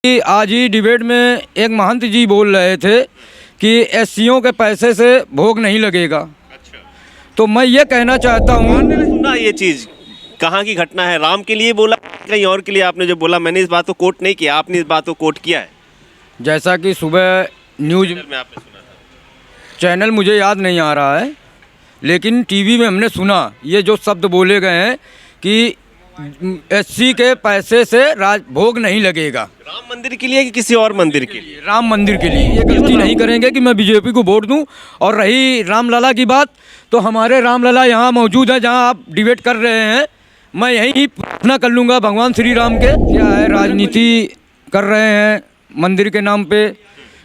कि आज ही डिबेट में एक महंत जी बोल रहे थे कि एससीओ के पैसे से भोग नहीं लगेगा। अच्छा, तो मैं ये कहना चाहता हूँ, मैंने सुना ये चीज़ कहाँ की घटना है, राम के लिए बोला कहीं और के लिए आपने जो बोला, मैंने इस बात को कोट नहीं किया, आपने इस बात को कोट किया है। जैसा कि सुबह न्यूज़ में आपने सुना था। चैनल मुझे याद नहीं आ रहा है, लेकिन टीवी में हमने सुना ये जो शब्द बोले गए हैं कि एससी के पैसे से भोग नहीं लगेगा। राम मंदिर के लिए कि किसी और मंदिर के लिए? राम मंदिर के लिए। ये गलती नहीं करेंगे कि मैं बीजेपी को वोट दूं। और रही रामलला की बात, तो हमारे रामलला यहाँ मौजूद है जहाँ आप डिबेट कर रहे हैं। मैं यहीं प्रार्थना कर लूँगा भगवान श्री राम के। क्या है, राजनीति कर रहे हैं मंदिर के नाम पे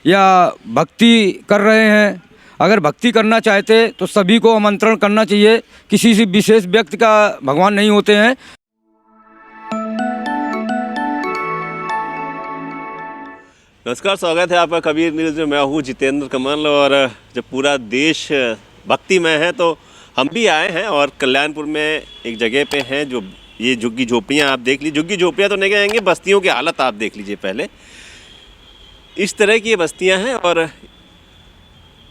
या भक्ति कर रहे हैं? अगर भक्ति करना चाहते तो सभी को आमंत्रण करना चाहिए, किसी से विशेष व्यक्ति का भगवान नहीं होते हैं। नमस्कार, स्वागत है आपका कबीर न्यूज़ में। मैं हूँ जितेंद्र कमल। और जब पूरा देश भक्ति में है तो हम भी आए हैं और कल्याणपुर में एक जगह पे हैं जो ये झुग्गी झोपड़ियाँ आप देख लीजिए। झुग्गी झोपड़ियाँ तो नहीं कहेंगे, बस्तियों की हालत आप देख लीजिए पहले। इस तरह की ये बस्तियाँ हैं और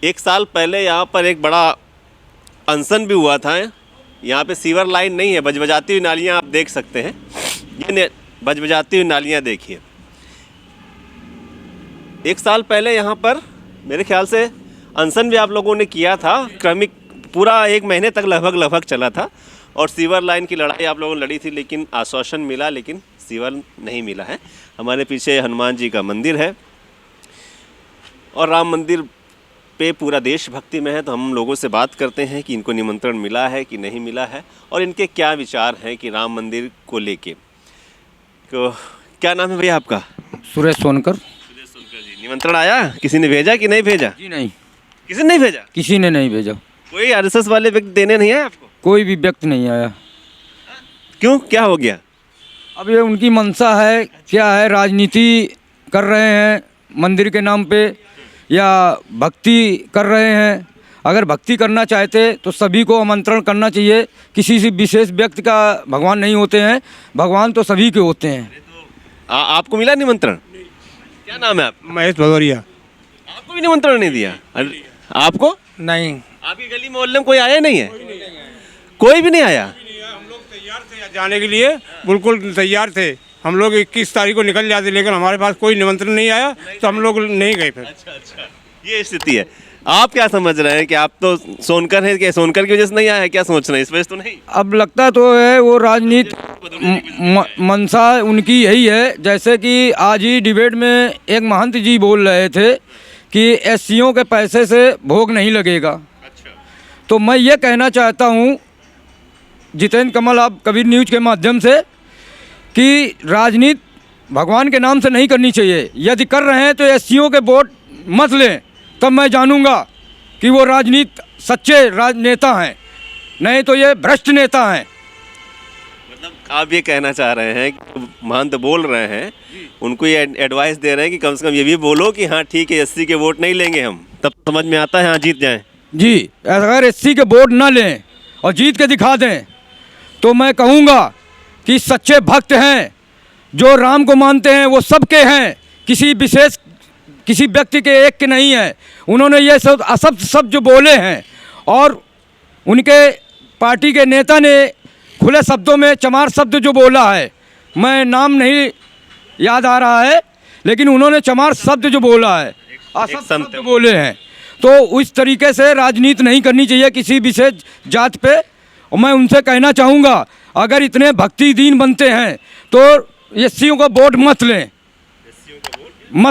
एक साल पहले यहाँ पर एक बड़ा अनशन भी हुआ था। यहाँ पे सीवर लाइन नहीं है, बजबजाती हुई नालियाँ आप देख सकते हैं। ये बजबजाती हुई नालियाँ देखिए। एक साल पहले यहाँ पर मेरे ख्याल से अनशन भी आप लोगों ने किया था, क्रमिक पूरा 1 महीने तक लगभग चला था। और सीवर लाइन की लड़ाई आप लोगों ने लड़ी थी, लेकिन आश्वासन मिला, लेकिन सीवर नहीं मिला है। हमारे पीछे हनुमान जी का मंदिर है और राम मंदिर पे पूरा देश भक्ति में है। तो हम लोगों से बात करते हैं कि इनको निमंत्रण मिला है कि नहीं मिला है और इनके क्या विचार हैं कि राम मंदिर को लेके। तो क्या नाम है भैया आपका? सुरेश सोनकर। निमंत्रण आया? किसी ने भेजा कि नहीं भेजा? जी नहीं, किसी ने नहीं भेजा। किसी ने नहीं भेजा। कोई आरएसएस वाले व्यक्ति देने नहीं आए आपको? कोई भी व्यक्ति नहीं आया। क्यों, क्या हो गया? अब ये उनकी मंशा है, क्या है, राजनीति कर रहे हैं मंदिर के नाम पे या भक्ति कर रहे हैं? अगर भक्ति करना चाहते तो सभी को आमंत्रण करना चाहिए, किसी से विशेष व्यक्ति का भगवान नहीं होते हैं। भगवान तो सभी के होते हैं। आपको मिला निमंत्रण? क्या नाम है आप? महेश भदौरिया। आपको भी निमंत्रण नहीं दिया? आपको नहीं, आपकी गली मोहल्ले में कोई आया नहीं है? कोई भी नहीं आया? हम लोग तैयार थे जाने के लिए, बिल्कुल तैयार थे। हम लोग 21 तारीख को निकल जाते, लेकिन हमारे पास कोई निमंत्रण नहीं आया तो हम लोग नहीं गए फिर। अच्छा, ये स्थिति है। आप क्या समझ रहे हैं कि आप तो सोनकर हैं, कि सोनकर की वजह से नहीं आया? क्या सोच रहे हैं, इस वजह से तो नहीं? अब लगता तो है वो राजनीति मंशा उनकी यही है। जैसे कि आज ही डिबेट में एक महंत जी बोल रहे थे कि एससीओ के पैसे से भोग नहीं लगेगा। अच्छा, तो मैं ये कहना चाहता हूँ जितेंद्र कमल, आप कबीर न्यूज़ के माध्यम से, कि राजनीति भगवान के नाम से नहीं करनी चाहिए। यदि कर रहे हैं तो एससीओ के वोट मत लें, तब मैं जानूंगा कि वो राजनीति सच्चे राजनेता हैं, नहीं तो ये भ्रष्ट नेता हैं। मतलब आप ये कहना चाह रहे हैं कि महंत बोल रहे हैं, उनको ये एडवाइस दे रहे हैं कि कम से कम ये भी बोलो कि हाँ ठीक है, एससी के वोट नहीं लेंगे हम, तब समझ में आता है हाँ जीत जाएं। जी, अगर एससी के वोट ना लें और जीत के दिखा दें तो मैं कहूँगा कि सच्चे भक्त हैं, जो राम को मानते हैं वो सबके हैं, किसी विशेष किसी व्यक्ति के एक के नहीं है। उन्होंने ये सब असत्य शब्द जो बोले हैं और उनके पार्टी के नेता ने खुले शब्दों में चमार शब्द जो बोला है, मैं नाम नहीं याद आ रहा है, लेकिन उन्होंने चमार शब्द जो बोला है, असत्य शब्द बोले हैं। तो उस तरीके से राजनीति नहीं करनी चाहिए किसी विशेष जात पे। और मैं उनसे कहना चाहूँगा, अगर इतने भक्ति दीन बनते हैं तो एससीओ का वोट मत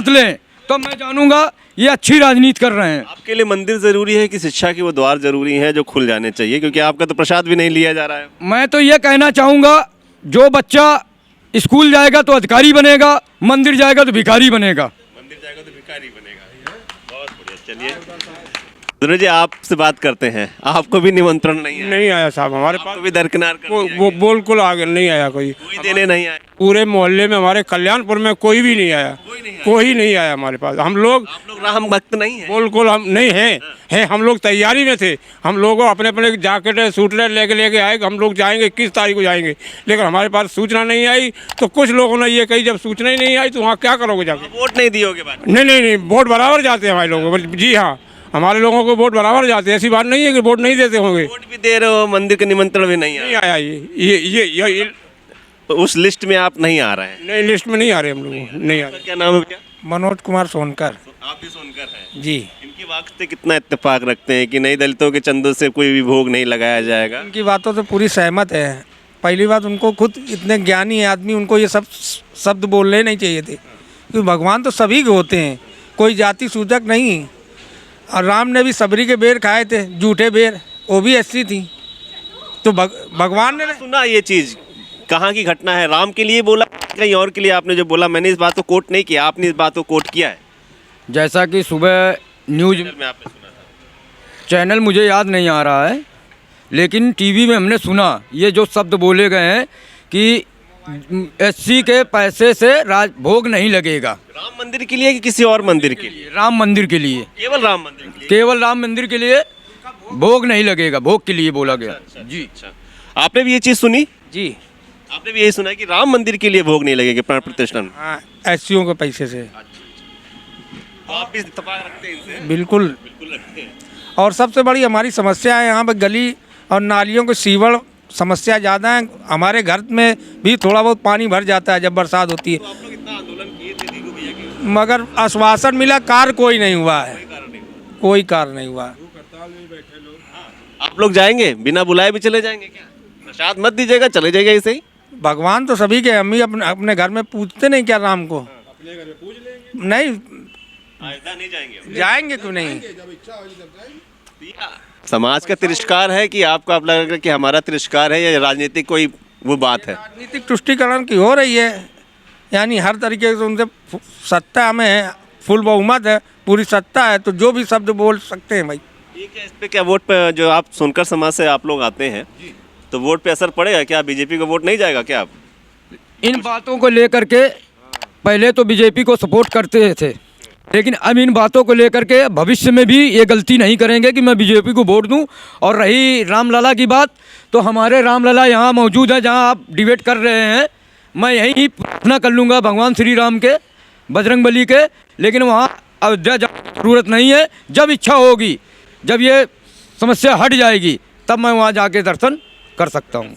लें, तो मैं जानूंगा ये अच्छी राजनीति कर रहे हैं। आपके लिए मंदिर जरूरी है कि शिक्षा के वो द्वार जरूरी हैं जो खुल जाने चाहिए? क्योंकि आपका तो प्रसाद भी नहीं लिया जा रहा है। मैं तो ये कहना चाहूँगा, जो बच्चा स्कूल जाएगा तो अधिकारी बनेगा, मंदिर जाएगा तो भिखारी बनेगा। मंदिर जाएगा तो भिखारी बनेगा। बहुत बढ़िया। चलिए दोनों जी, आपसे बात करते हैं। आपको भी निमंत्रण नहीं आया साहब, हमारे पास भी दरकिनार कर दिया वो बिल्कुल आगे नहीं आया। कोई देने नहीं आया? पूरे मोहल्ले में, हमारे कल्याणपुर में कोई भी नहीं आया। कोई नहीं आया हमारे पास। हम लोग आप लोग राम भक्त नहीं है? बिल्कुल हम नहीं हैं हम लोग तैयारी में थे। हम लोगों अपने अपने जैकेट सूटर लेके आए कि हम लोग जाएंगे 21 तारीख को जाएंगे, लेकिन हमारे पास सूचना नहीं आई। तो कुछ लोगों ने ये कही जब सूचना ही नहीं आई तो वहाँ क्या करोगे जाके? वोट नहीं दियोगे बात? नहीं वोट बराबर जाते हैं हमारे लोगों को। जी हाँ, हमारे लोगों को वोट बराबर जाते हैं। ऐसी बात नहीं है कि वोट नहीं देते होंगे। वोट भी दे रहे हो, मंदिर का निमंत्रण भी नहीं नहीं आया? आया ये तो उस लिस्ट में आप नहीं आ रहे हैं? नई लिस्ट में नहीं आ रहे हम लोग, नहीं आ रहे। क्या नाम है भैया? मनोज कुमार सोनकर। आप भी सुनकर हैं? जी, इनकी बात से कितना इत्तेफाक रखते हैं कि नहीं दलितों के चंदों से कोई भी भोग नहीं लगाया जाएगा? उनकी बातों से पूरी सहमत है। पहली बात, उनको खुद इतने ज्ञानी है आदमी, उनको ये सब शब्द बोलने नहीं चाहिए थे, क्योंकि भगवान तो सभी के होते हैं, कोई जाति सूचक नहीं। और राम ने भी सबरी के बेर खाए थे, झूठे बेर, वो भी ऐसी थी। तो भगवान ने सुना ये चीज़ कहाँ की घटना है? राम के लिए बोला कहीं और के लिए? आपने जो बोला, मैंने इस बात को कोट नहीं किया, आपने इस बात को कोट किया है। जैसा कि सुबह न्यूज़ में आपने सुना था। चैनल मुझे याद नहीं आ रहा है, लेकिन टीवी में हमने सुना ये जो शब्द बोले गए हैं कि एससी के पैसे से राज भोग नहीं लगेगा। राम मंदिर के लिए कि किसी और मंदिर के लिए? राम मंदिर के लिए, केवल राम मंदिर के लिए? केवल राम मंदिर के लिए भोग नहीं लगेगा, भोग के लिए बोला गया। जी अच्छा, आपने भी ये चीज़ सुनी? जी आपने भी यही सुना कि राम मंदिर के लिए भोग नहीं लगेगा प्राण प्रतिष्ठा में? हाँ, एससीओ के पैसे से तो आप भी इत्तेफाक रखते हैं इनसे? बिल्कुल। बिल्कुल रखते हैं। और सबसे बड़ी हमारी समस्या है यहाँ पर गली और नालियों के सीवड़ समस्या ज़्यादा है। हमारे घर में भी थोड़ा बहुत पानी भर जाता है जब बरसात होती है, तो आप लोग इतना आंदोलन किए थे दीगू भैया के, मगर आश्वासन मिला, कार्य कोई नहीं हुआ है, कोई कार्य नहीं हुआ। आप लोग जाएंगे बिना बुलाए भी चले जाएंगे क्या? प्रसाद मत दीजिएगा, चले जाइएगा ऐसे ही? भगवान तो सभी के, हम ही अपने घर में पूजते नहीं क्या राम को? नहीं अयोध्या नहीं जाएंगे? जाएंगे क्यों नहीं? समाज का तिरस्कार है कि आपको आप लग रहा है कि हमारा तिरस्कार है, या राजनीतिक कोई वो बात है? राजनीतिक तुष्टिकरण की हो रही है, यानी हर तरीके से उनसे सत्ता में है, फुल बहुमत है, पूरी सत्ता है, तो जो भी शब्द बोल सकते हैं भाई। ठीक है, इस पे क्या वोट पे जो आप सुनकर समाज से आप लोग आते हैं तो वोट पे असर पड़ेगा क्या? बीजेपी को वोट नहीं जाएगा क्या? आप इन बातों को लेकर के पहले तो बीजेपी को सपोर्ट करते थे, लेकिन अब इन बातों को लेकर के भविष्य में भी ये गलती नहीं करेंगे कि मैं बीजेपी को वोट दूं। और रही रामलला की बात, तो हमारे रामलला यहाँ मौजूद है जहाँ आप डिबेट कर रहे हैं। मैं यहीं प्रार्थना कर लूँगा भगवान श्री राम के, बजरंगबली के, लेकिन वहाँ अयोध्या जाने की ज़रूरत नहीं है। जब इच्छा होगी, जब ये समस्या हट जाएगी, तब मैं वहाँ जाके दर्शन कर सकता हूँ।